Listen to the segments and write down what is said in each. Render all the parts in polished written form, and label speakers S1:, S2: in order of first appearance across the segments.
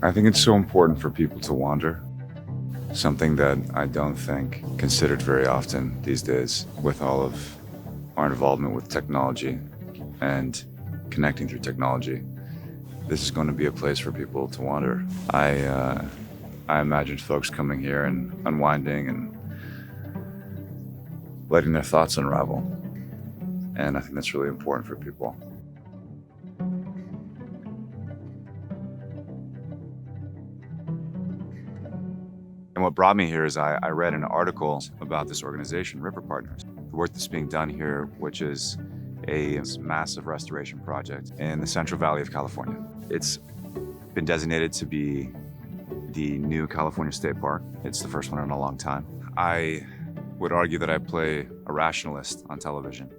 S1: I think it's so important for people to wander, something that I don't think considered very often these days with all of our involvement with technology and connecting through technology. This is going to be a place for people to wander. I imagined folks coming here and unwinding and letting their thoughts unravel. And I think that's really important for people. And what brought me here is I read an article about this organization, River Partners, the work that's being done here, which is a massive restoration project in the Central Valley of California. It's been designated to be the new California State Park. It's the first one in a long time. I would argue that I play a rationalist on television,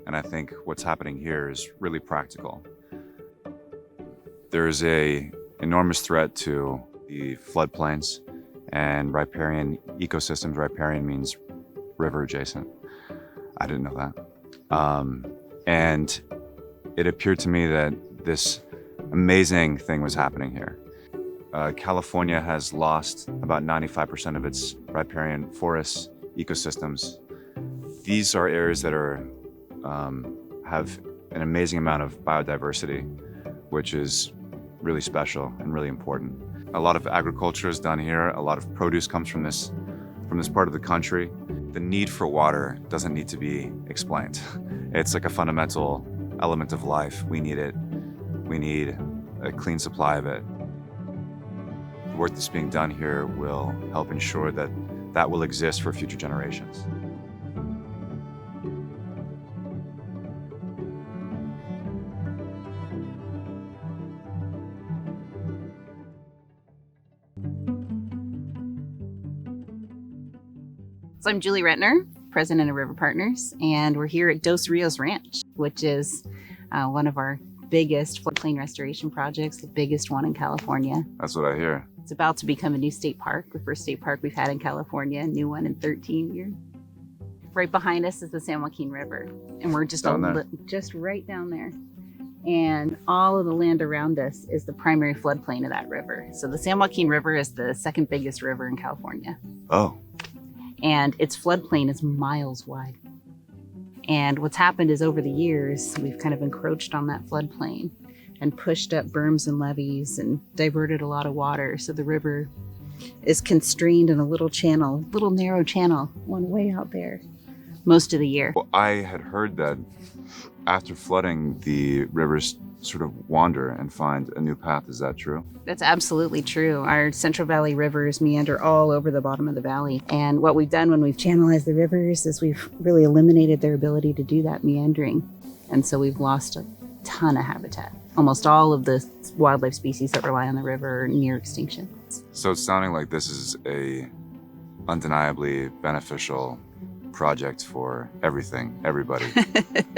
S1: and I think what's happening here is really practical. There's an enormous threat to the floodplains and riparian ecosystems. Riparian means river adjacent. I didn't know that. And it appeared to me that this amazing thing was happening here. California has lost about 95% of its riparian forests, ecosystems. These are areas that have an amazing amount of biodiversity, which is really special and really important. A lot of agriculture is done here. A lot of produce comes from this part of the country. The need for water doesn't need to be explained. It's like a fundamental element of life. We need it. We need a clean supply of it. The work that's being done here will help ensure that that will exist for future generations.
S2: So I'm Julie Rentner, president of River Partners, and we're here at Dos Rios Ranch, which is one of our biggest floodplain restoration projects, the biggest one in California.
S1: That's what I hear.
S2: It's about to become a new state park, the first state park we've had in California, a new one in 13 years. Right behind us is the San Joaquin River, and we're just just right down there. And all of the land around us is the primary floodplain of that river. So the San Joaquin River is the second biggest river in California.
S1: Oh.
S2: And its floodplain is miles wide. And what's happened is over the years, we've kind of encroached on that floodplain and pushed up berms and levees and diverted a lot of water. So the river is constrained in a little narrow channel, one way out there, most of the year.
S1: Well, I had heard that after flooding, the rivers sort of wander and find a new path. Is that true?
S2: That's absolutely true. Our Central Valley rivers meander all over the bottom of the valley. And what we've done when we've channelized the rivers is we've really eliminated their ability to do that meandering. And so we've lost a ton of habitat. Almost all of the wildlife species that rely on the river are near extinction.
S1: So it's sounding like this is a undeniably beneficial project for everybody.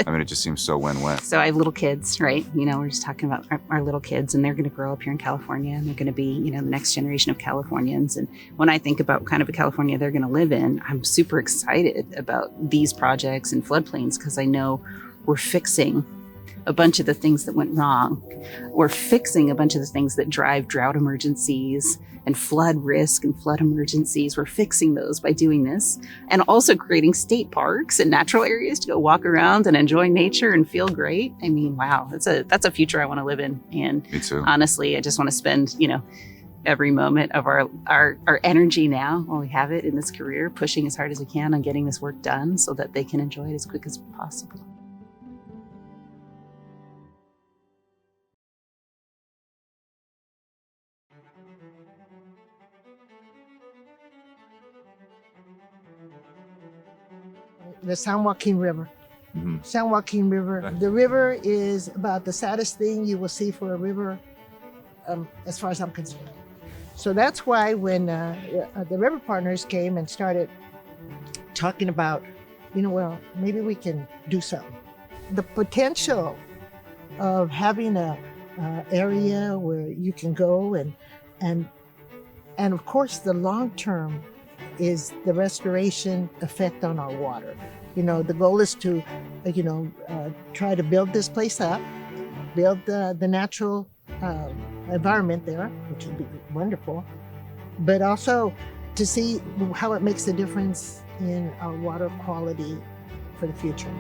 S1: I mean, it just seems so win-win.
S2: So I have little kids, right? We're just talking about our little kids, and they're going to grow up here in California, and they're going to be, the next generation of Californians. And when I think about kind of a California they're going to live in, I'm super excited about these projects and floodplains because I know we're fixing a bunch of the things that went wrong. We're fixing a bunch of the things that drive drought emergencies and flood risk and flood emergencies. We're fixing those by doing this, and also creating state parks and natural areas to go walk around and enjoy nature and feel great. I mean, wow, that's a future I want to live in. And
S1: me too.
S2: Honestly, I just want to spend, every moment of our energy now while we have it in this career, pushing as hard as we can on getting this work done so that they can enjoy it as quick as possible.
S3: The San Joaquin River.
S1: Mm-hmm.
S3: San Joaquin River.
S1: Okay.
S3: The river is about the saddest thing you will see for a river, as far as I'm concerned. So that's why when the River Partners came and started talking about, well, maybe we can do something. The potential of having a area where you can go and of course the long term is the restoration effect on our water. The goal is to, try to build this place up, build the natural environment there, which would be wonderful, but also to see how it makes a difference in our water quality for the future.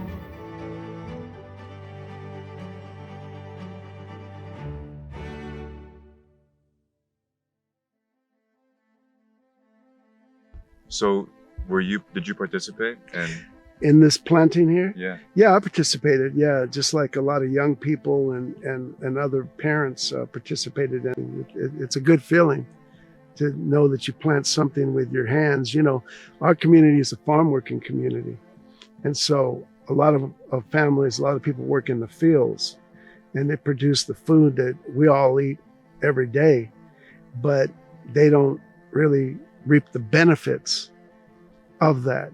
S1: So, did you participate?
S4: In this planting here?
S1: Yeah.
S4: Yeah, I participated. Yeah, just like a lot of young people and other parents participated in. It's a good feeling to know that you plant something with your hands. You know, our community is a farm working community. And so a lot of families, a lot of people work in the fields and they produce the food that we all eat every day, but they don't really reap the benefits of that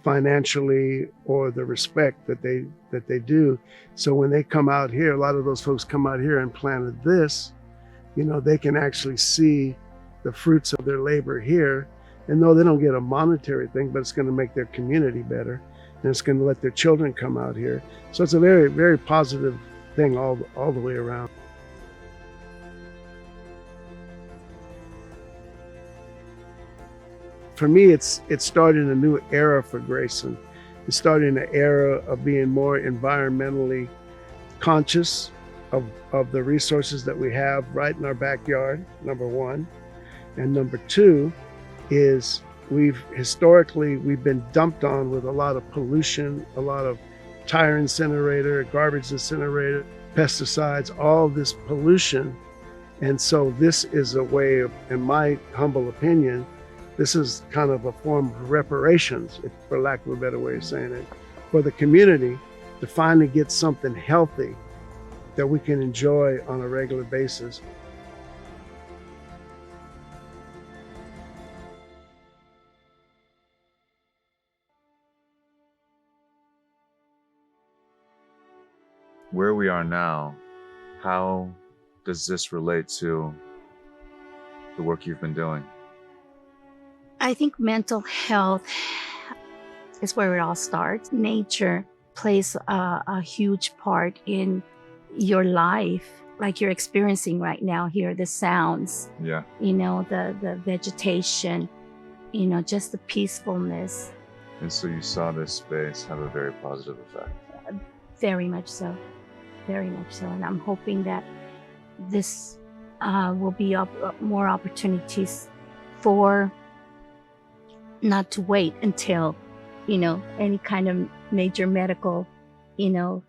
S4: financially or the respect that they do. So when they come out here, a lot of those folks come out here and planted this, you know, they can actually see the fruits of their labor here. And no, they don't get a monetary thing, but it's going to make their community better. And it's going to let their children come out here. So it's a very, very positive thing all the way around. For me, it's starting a new era for Grayson. It's starting an era of being more environmentally conscious of the resources that we have right in our backyard, number one. And number two is we've been dumped on with a lot of pollution, a lot of tire incinerator, garbage incinerator, pesticides, all this pollution. And so this is a way of, in my humble opinion, this is kind of a form of reparations, for lack of a better way of saying it, for the community to finally get something healthy that we can enjoy on a regular basis.
S1: Where we are now, how does this relate to the work you've been doing?
S5: I think mental health is where it all starts. Nature plays a huge part in your life, like you're experiencing right now here, the sounds,
S1: Yeah.
S5: you know, the vegetation, you know, just the peacefulness.
S1: And so you saw this space have a very positive effect.
S5: Very much so, very much so. And I'm hoping that this will be more opportunities for not to wait until, you know, any kind of major medical, you know,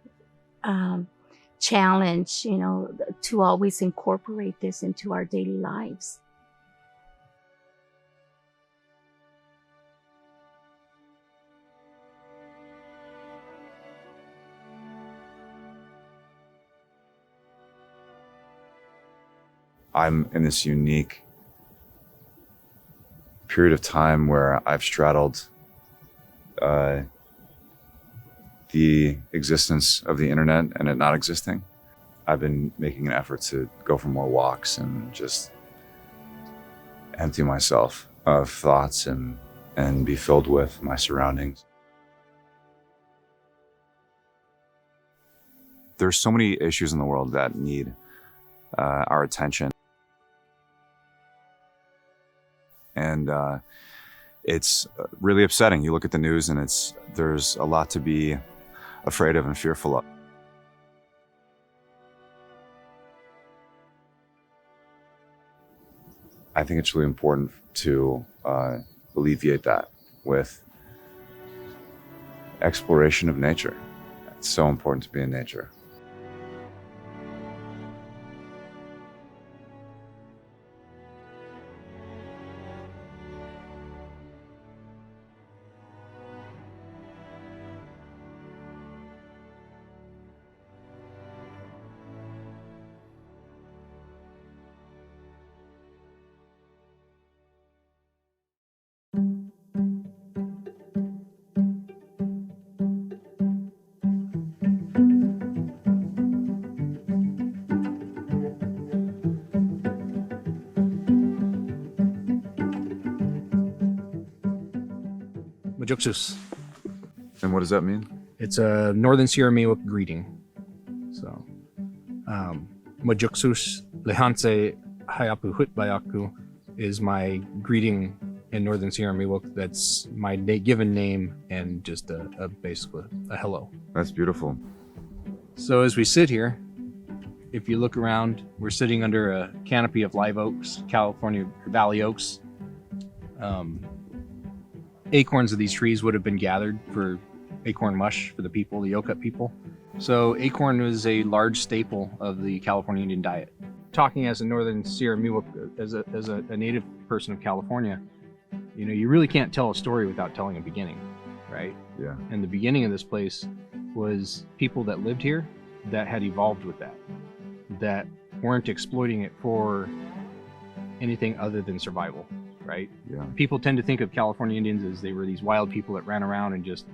S5: challenge, you know, to always incorporate this into our daily lives.
S1: I'm in this unique period of time where I've straddled the existence of the internet and it not existing. I've been making an effort to go for more walks and just empty myself of thoughts and be filled with my surroundings. There's so many issues in the world that need our attention. And it's really upsetting. You look at the news and there's a lot to be afraid of and fearful of. I think it's really important to alleviate that with exploration of nature. It's so important to be in nature.
S6: Majuxus.
S1: And what does that mean?
S6: It's a Northern Sierra Miwok greeting. So, Majuxus Lehanse Hayapu Hutbayaku is my greeting in Northern Sierra Miwok. That's my given name and just basically a hello.
S1: That's beautiful.
S6: So as we sit here, if you look around, we're sitting under a canopy of live oaks, California valley oaks. Acorns of these trees would have been gathered for acorn mush for the people, the Yokup people. So acorn was a large staple of the California Indian diet. Talking as a Northern Sierra Miwok, as a native person of California, you know, you really can't tell a story without telling a beginning, right?
S1: Yeah.
S6: And the beginning of this place was people that lived here that had evolved with that weren't exploiting it for anything other than survival, right?
S1: Yeah.
S6: People tend to think of California Indians as they were these wild people that ran around and just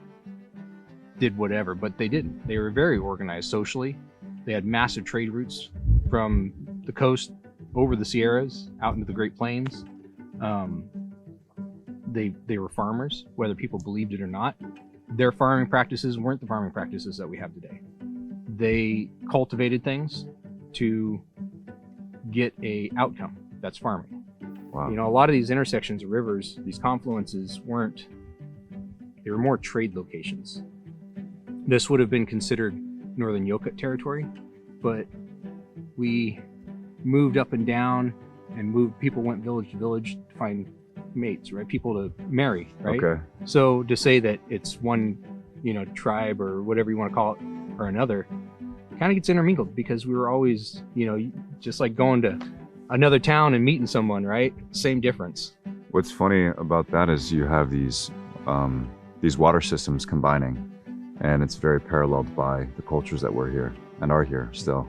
S6: did whatever, but they didn't. They were very organized socially. They had massive trade routes from the coast over the Sierras out into the Great Plains. They were farmers, whether people believed it or not. Their farming practices weren't the farming practices that we have today. They cultivated things to get a outcome. That's farming.
S1: Wow.
S6: You know, a lot of these intersections of rivers, these confluences they were more trade locations. This would have been considered Northern Yokup territory, but we moved up and down and people went village to village to find mates, right? People to marry, right?
S1: Okay.
S6: So to say that it's one, you know, tribe or whatever you want to call it or another, kind of gets intermingled because we were always, you know, just like going to another town and meeting someone, right? Same difference.
S1: What's funny about that is you have these water systems combining, and it's very paralleled by the cultures that were here and are here still,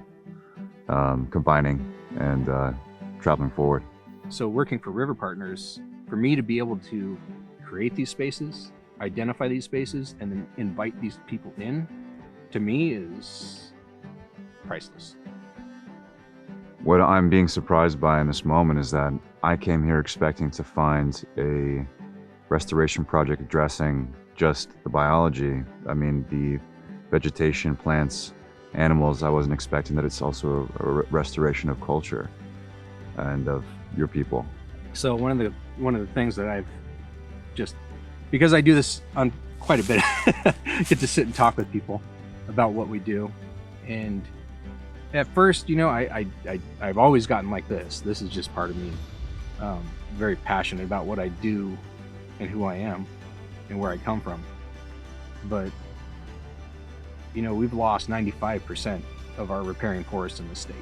S1: combining and traveling forward.
S6: So working for River Partners, for me to be able to create these spaces, identify these spaces, and then invite these people in, to me is priceless.
S1: What I'm being surprised by in this moment is that I came here expecting to find a restoration project addressing just the biology. I mean, the vegetation, plants, animals. I wasn't expecting that it's also a restoration of culture and of your people.
S6: So one of the things that I've just, because I do this on quite a bit, get to sit and talk with people about what we do. And at first, you know, I've always gotten like this. This is just part of me. Very passionate about what I do and who I am and where I come from. But, you know, we've lost 95% of our riparian forests in the state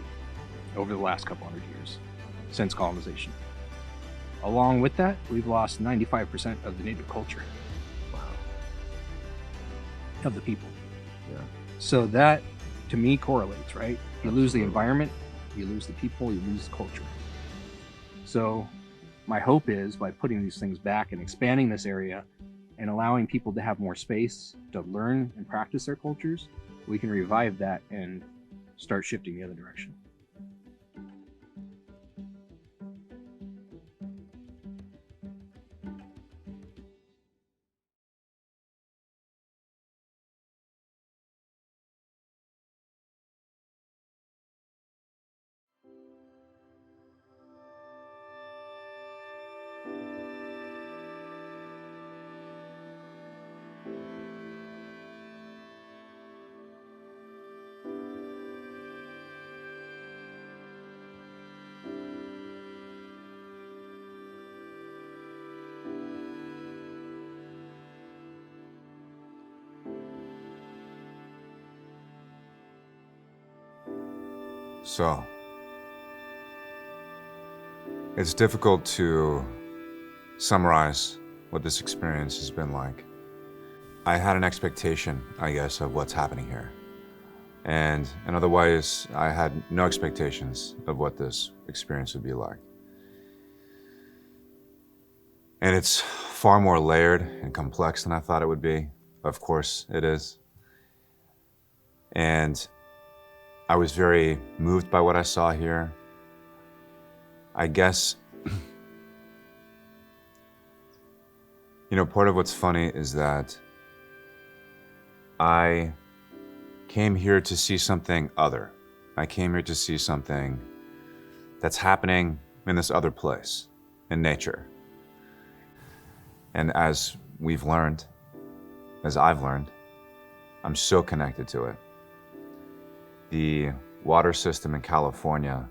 S6: over the last couple hundred years since colonization. Along with that, we've lost 95% of the native culture. Wow. Of the people.
S1: Yeah.
S6: So that, to me, correlates, right? You lose the environment, you lose the people, you lose the culture. So my hope is by putting these things back and expanding this area and allowing people to have more space to learn and practice their cultures, we can revive that and start shifting the other direction.
S1: So, it's difficult to summarize what this experience has been like. I had an expectation, I guess, of what's happening here. And otherwise, I had no expectations of what this experience would be like. And it's far more layered and complex than I thought it would be. Of course, it is. And I was very moved by what I saw here. I guess, you know, part of what's funny is that I came here to see something other. I came here to see something that's happening in this other place, in nature. And as we've learned, as I've learned, I'm so connected to it. The water system in California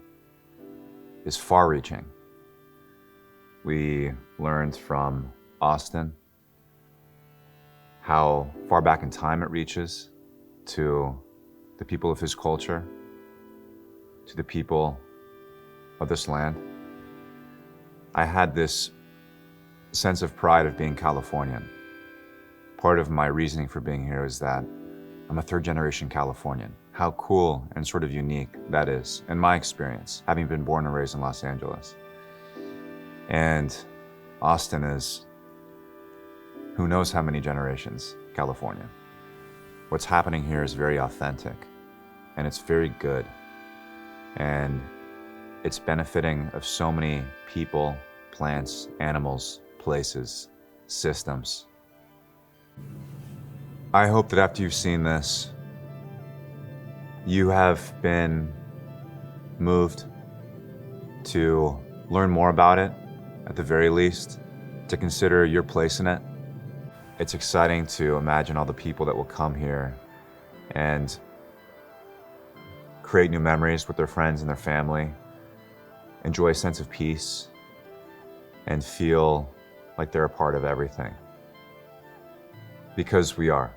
S1: is far-reaching. We learned from Austin how far back in time it reaches to the people of his culture, to the people of this land. I had this sense of pride of being Californian. Part of my reasoning for being here is that I'm a third-generation Californian. How cool and sort of unique that is, in my experience, having been born and raised in Los Angeles. And Austin is who knows how many generations California. What's happening here is very authentic, and it's very good. And it's benefiting of so many people, plants, animals, places, systems. I hope that after you've seen this, you have been moved to learn more about it, at the very least, to consider your place in it. It's exciting to imagine all the people that will come here and create new memories with their friends and their family, enjoy a sense of peace, and feel like they're a part of everything. Because we are.